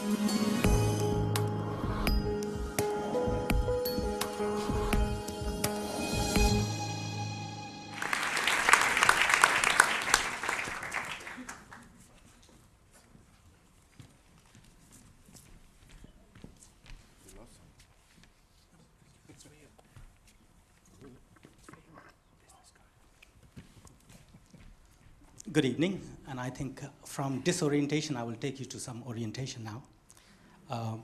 Good evening, and I think from disorientation, I will take you to some orientation now. I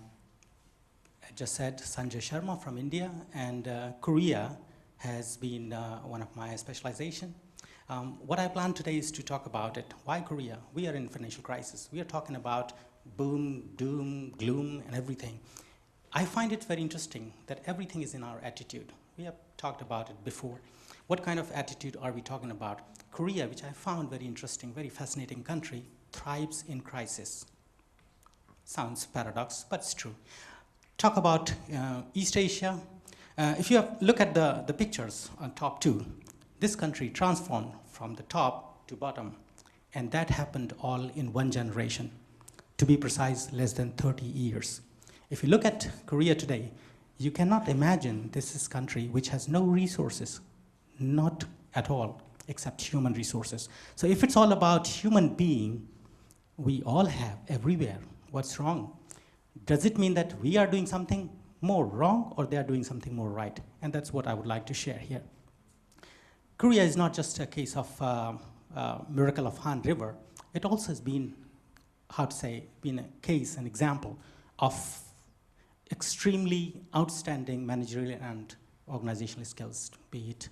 just said Sanjay Sharma from India, and Korea has been one of my specialization. What I plan today is to talk about it. Why Korea? We are in financial crisis. We are talking about boom, doom, gloom, and everything. I find it very interesting that everything is in our attitude. We have talked about it before. What kind of attitude are we talking about? Korea, which I found very interesting, very fascinating country, thrives in crisis. Sounds paradox, but it's true. Talk about East Asia. If you look at the pictures on top two, this country transformed from the top to bottom, and that happened all in one generation. To be precise, less than 30 years. If you look at Korea today, you cannot imagine this is a country which has no resources, not at all, except human resources. So if it's all about human being, we all have everywhere. What's wrong? Does it mean that we are doing something more wrong or they are doing something more right? And that's what I would like to share here. Korea is not just a case of miracle of Han River. It also has been, been a case, an example of extremely outstanding managerial and organizational skills, be it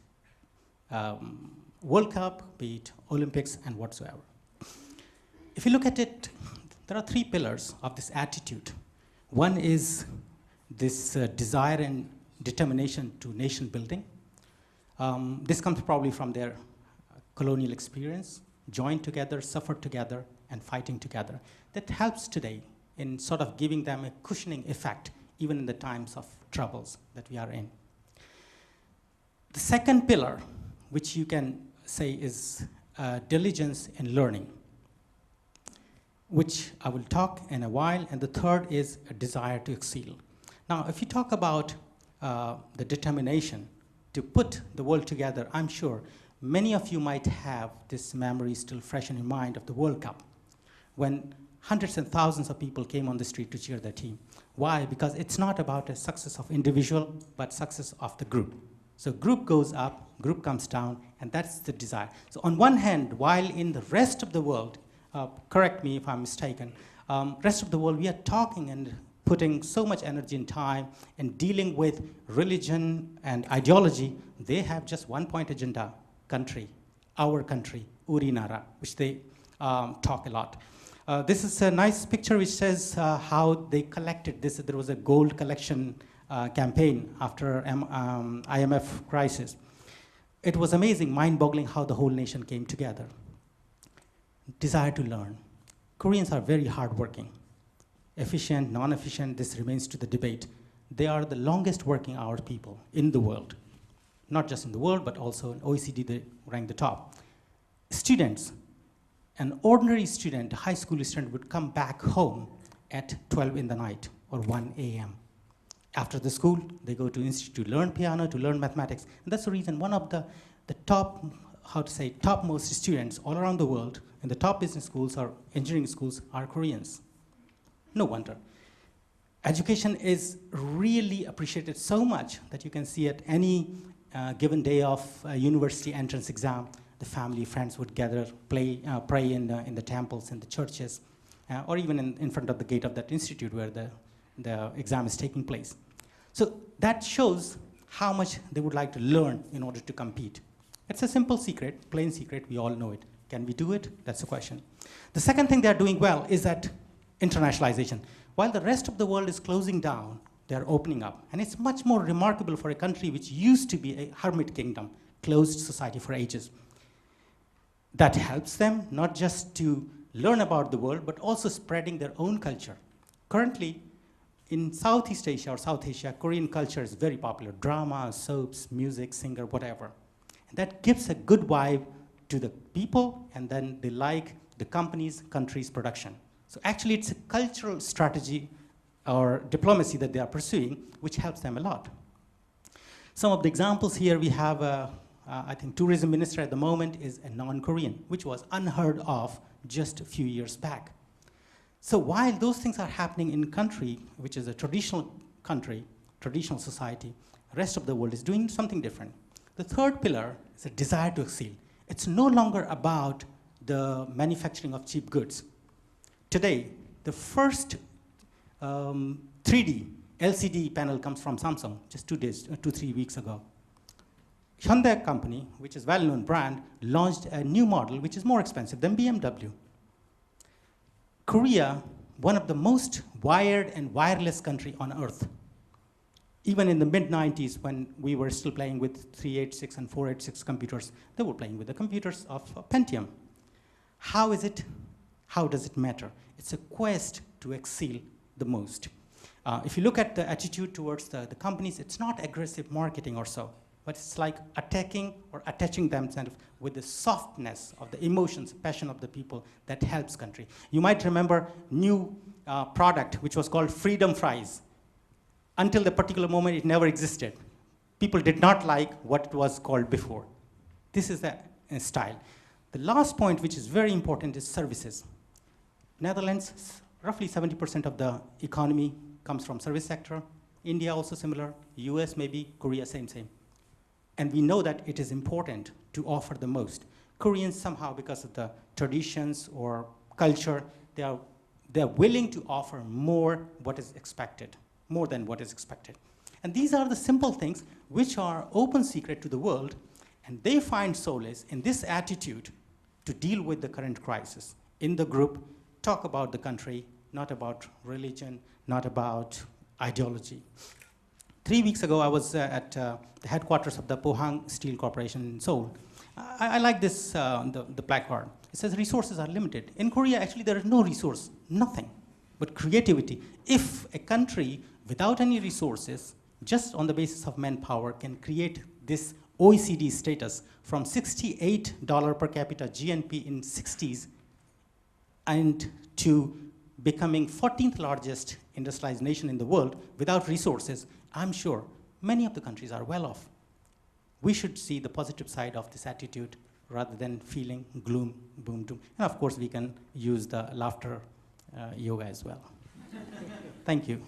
World Cup, be it Olympics, and whatsoever. If you look at it, there are three pillars of this attitude. One is this desire and determination to nation building. This comes probably from their colonial experience, joined together, suffered together, and fighting together. That helps today in sort of giving them a cushioning effect, even in the times of troubles that we are in. The second pillar, which you can say is diligence in learning, which I will talk in a while, and the third is a desire to excel. Now, if you talk about the determination to put the world together, I'm sure many of you might have this memory still fresh in your mind of the World Cup, when hundreds and thousands of people came on the street to cheer their team. Why? Because it's not about a success of individual, but success of the group. So group goes up, group comes down, and that's the desire. So on one hand, while in the rest of the world, correct me if I'm mistaken, rest of the world, we are talking and putting so much energy and time and dealing with religion and ideology, they have just one point agenda, country, our country, Urinara, which they talk a lot. This is a nice picture which says how they collected this. There was a gold collection campaign after IMF crisis. It was amazing, mind-boggling how the whole nation came together. Desire to learn. Koreans are very hardworking. Efficient, non-efficient, this remains to the debate. They are the longest working hour people in the world. Not just in the world, but also in OECD, they rank the top. Students, an ordinary student, a high school student would come back home at 12 in the night or 1 a.m. After the school, they go to institute to learn piano, to learn mathematics. And that's the reason one of the top, topmost students all around the world in the top business schools or engineering schools are Koreans. No wonder. Education is really appreciated so much that you can see at any given day of a university entrance exam, the family, friends would gather, pray in the temples, in the churches, or even in front of the gate of that institute where the exam is taking place. So that shows how much they would like to learn in order to compete. It's a simple secret, plain secret, we all know it. Can we do it? That's the question. The second thing they're doing well is that internationalization. While the rest of the world is closing down, they're opening up. And it's much more remarkable for a country which used to be a hermit kingdom, closed society for ages. That helps them not just to learn about the world, but also spreading their own culture. Currently, in Southeast Asia or South Asia, Korean culture is very popular. Drama, soaps, music, singer, whatever. And that gives a good vibe to the people, and then they like the company's, country's production. So actually, it's a cultural strategy or diplomacy that they are pursuing, which helps them a lot. Some of the examples here, we have, I think, tourism minister at the moment is a non-Korean, which was unheard of just a few years back. So while those things are happening in a country, which is a traditional country, traditional society, the rest of the world is doing something different. The third pillar is a desire to exceed. It's no longer about the manufacturing of cheap goods. Today, the first 3D LCD panel comes from Samsung just 3 weeks ago. Hyundai company, which is a well-known brand, launched a new model which is more expensive than BMW. Korea, one of the most wired and wireless country on earth. Even in the mid-90s, when we were still playing with 386 and 486 computers, they were playing with the computers of Pentium. How is it? How does it matter? It's a quest to excel the most. If you look at the attitude towards the companies, it's not aggressive marketing or so, but it's like attacking or attaching themselves with the softness of the emotions, passion of the people that helps country. You might remember new product which was called Freedom Fries. Until the particular moment, it never existed. People did not like what it was called before. This is the style. The last point, which is very important, is services. Netherlands, roughly 70% of the economy comes from service sector. India also similar. US maybe. Korea same. And we know that it is important to offer the most. Koreans somehow, because of the traditions or culture, they're willing to offer more than what is expected. And these are the simple things which are open secret to the world, and they find solace in this attitude to deal with the current crisis. In the group, talk about the country, not about religion, not about ideology. 3 weeks ago, I was at the headquarters of the Pohang Steel Corporation in Seoul. I like this, the placard. It says resources are limited. In Korea, actually, there is no resource, nothing, but creativity. If a country without any resources, just on the basis of manpower, can create this OECD status from $68 per capita GNP in 60s and to becoming 14th largest industrialized nation in the world without resources, I'm sure many of the countries are well off. We should see the positive side of this attitude rather than feeling gloom, boom, doom. And of course, we can use the laughter yoga as well. Thank you.